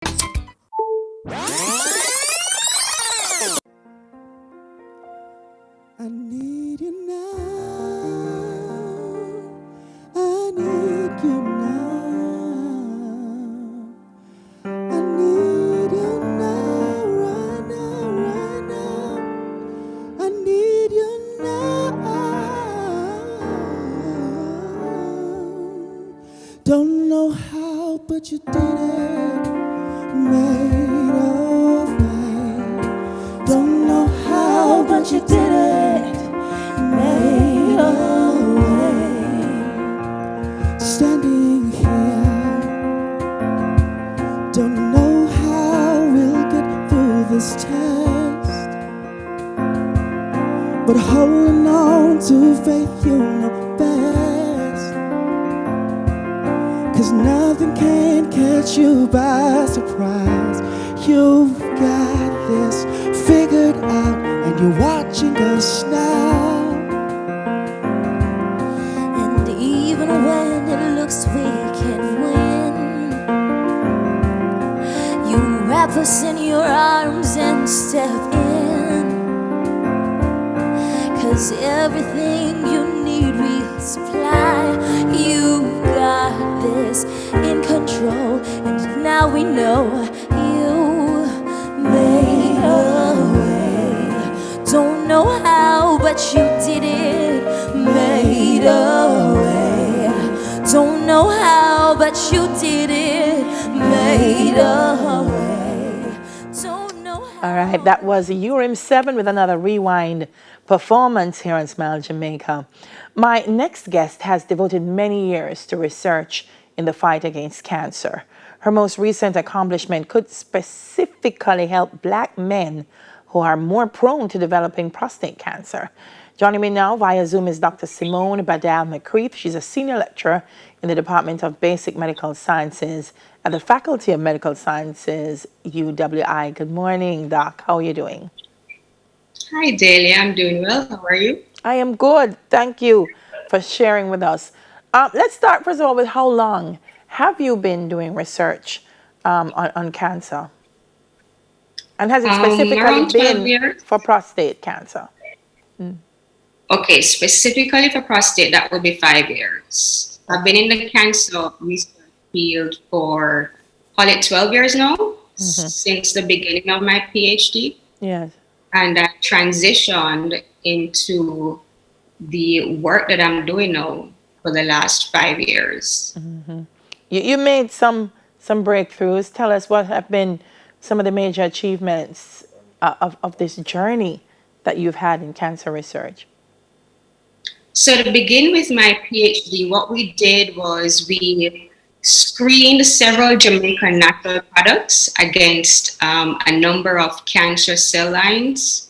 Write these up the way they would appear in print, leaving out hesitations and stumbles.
I need you now. I need you now. I need you now, right now, right now. I need you now. Don't know how, but you did it. Made a way. Don't know how, but you did it. Made a way. Standing here, don't know how we'll get through this test, but holding on to faith, you know best. 'Cause nothing can catch you by surprise. You've got this figured out, and you're watching us now. And even when it looks we can win, you wrap us in your arms and step in. 'Cause everything you need we supply. You've got this in control, and now we know you made a way. Don't know how, but you did it. Made a way. Don't know how, but you did it. Made a way. Don't know how. All right, that was Urim 7 with another rewind performance here on Smile Jamaica. My next guest has devoted many years to research in the fight against cancer. Her most recent accomplishment could specifically help Black men who are more prone to developing prostate cancer. Joining me now via Zoom is Dr. Simone Badal McCreath. She's a senior lecturer in the Department of Basic Medical Sciences at the Faculty of Medical Sciences, UWI. Good morning, Doc. How are you doing? Hi, Delia. I'm doing well. How are you? I am good. Thank you for sharing with us. Let's start, first of all, with how long have you been doing research on cancer? And has it specifically Around 12 been years. for prostate cancer? Okay, specifically for prostate, that will be 5 years. I've been in the cancer research field for, call it 12 years now, since the beginning of my PhD. Yes. And I transitioned into the work that I'm doing now for the last 5 years. You made some breakthroughs. Tell us what have been some of the major achievements of this journey that you've had in cancer research. So to begin with my PhD, what we did was we screened several Jamaican natural products against a number of cancer cell lines.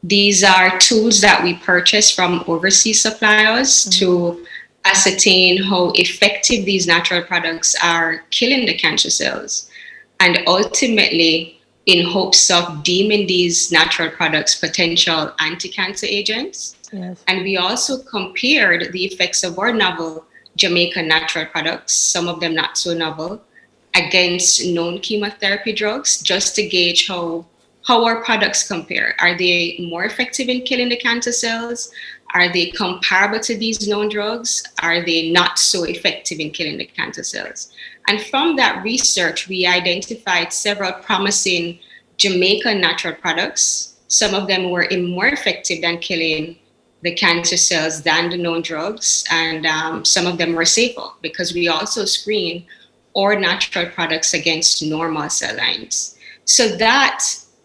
These are tools that we purchase from overseas suppliers to ascertain how effective these natural products are killing the cancer cells, and ultimately in hopes of deeming these natural products potential anti-cancer agents. Yes. And we also compared the effects of our novel Jamaican natural products, some of them not so novel, against known chemotherapy drugs, just to gauge how our products compare. Are they more effective in killing the cancer cells? Are they comparable to these known drugs? Are they not so effective in killing the cancer cells? And from that research, we identified several promising Jamaican natural products. Some of them were more effective than killing the cancer cells than the known drugs, and some of them were safer because we also screen our natural products against normal cell lines. So that,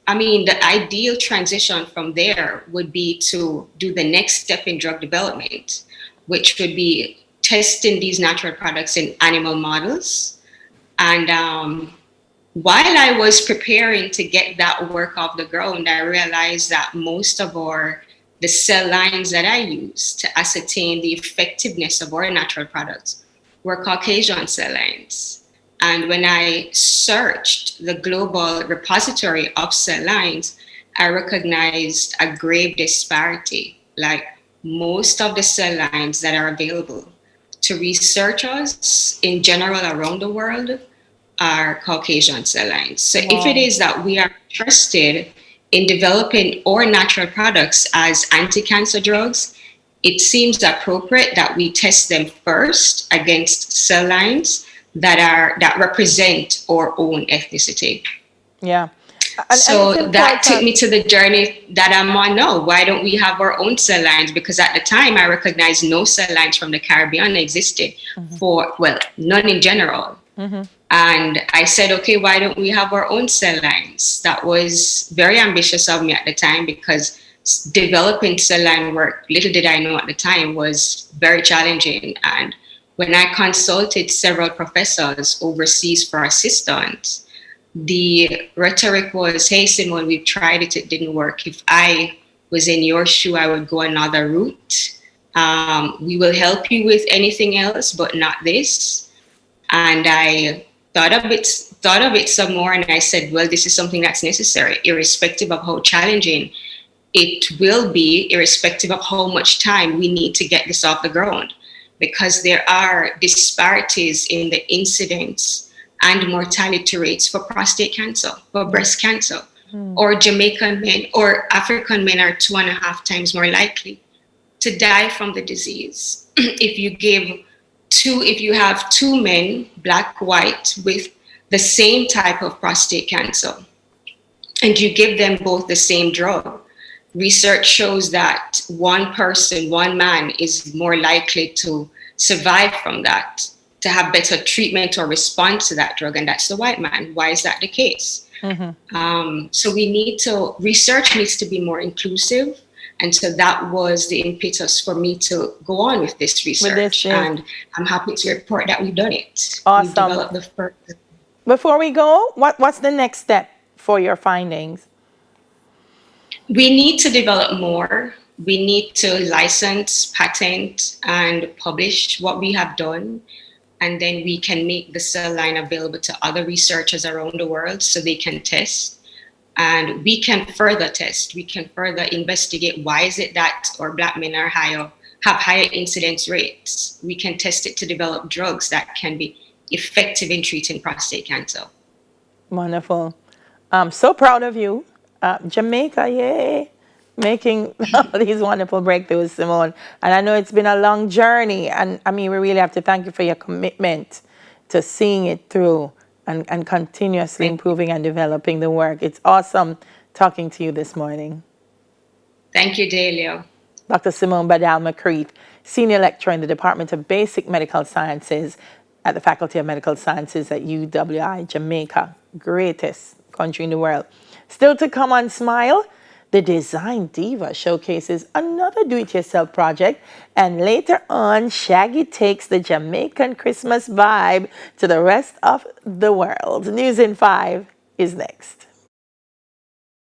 the ideal transition from there would be to do the next step in drug development, which would be testing these natural products in animal models. And while I was preparing to get that work off the ground, I realized that most of the cell lines that I use to ascertain the effectiveness of our natural products were Caucasian cell lines. And when I searched the global repository of cell lines, I recognized a grave disparity. Like most of the cell lines that are available to researchers in general around the world are Caucasian cell lines. So if it Wow. is that we are interested in developing our natural products as anti-cancer drugs, it seems appropriate that we test them first against cell lines that represent our own ethnicity. Yeah. And it's So that took important. me to the journey that I'm on now. Why don't we have our own cell lines? Because at the time I recognized no cell lines from the Caribbean existed for, well, none in general. And I said, okay, why don't we have our own cell lines? That was very ambitious of me at the time because developing cell line work, little did I know at the time, was very challenging. And when I consulted several professors overseas for assistance, the rhetoric was, hey, Simone, we've tried it, it didn't work. If I was in your shoe, I would go another route. We will help you with anything else, but not this. And I thought of it some more, and I said, well, this is something that's necessary, irrespective of how challenging it will be, irrespective of how much time we need to get this off the ground, because there are disparities in the incidence and mortality rates for prostate cancer, for breast cancer, or Jamaican men or African men are 2.5 times more likely to die from the disease. If you have two men, black, white, with the same type of prostate cancer, and you give them both the same drug, research shows that one person, one man, is more likely to survive from that, to have better treatment or response to that drug, and that's the white man. Why is that the case? So research needs to be more inclusive. And so that was the impetus for me to go on with this With this, research. And I'm happy to report that we've done it. We've awesome. developed the first. Before we go, what's the next step for your findings? We need to develop more. We need to license, patent, and publish what we have done. And then we can make the cell line available to other researchers around the world so they can test. And we can further test, we can further investigate why is it that our black men have higher incidence rates. We can test it to develop drugs that can be effective in treating prostate cancer. Wonderful. I'm so proud of you. Jamaica, yay, making all these wonderful breakthroughs, Simone. And I know it's been a long journey. And I mean, we really have to thank you for your commitment to seeing it through and continuously improving and developing the work. It's awesome talking to you this morning. Thank you, Delio. Dr. Simone Badal-McCreath, Senior Lecturer in the Department of Basic Medical Sciences at the Faculty of Medical Sciences at UWI, Jamaica, greatest country in the world. Still to come on Smile, the Design Diva showcases another do-it-yourself project, and later on, Shaggy takes the Jamaican Christmas vibe to the rest of the world. News in 5 is next.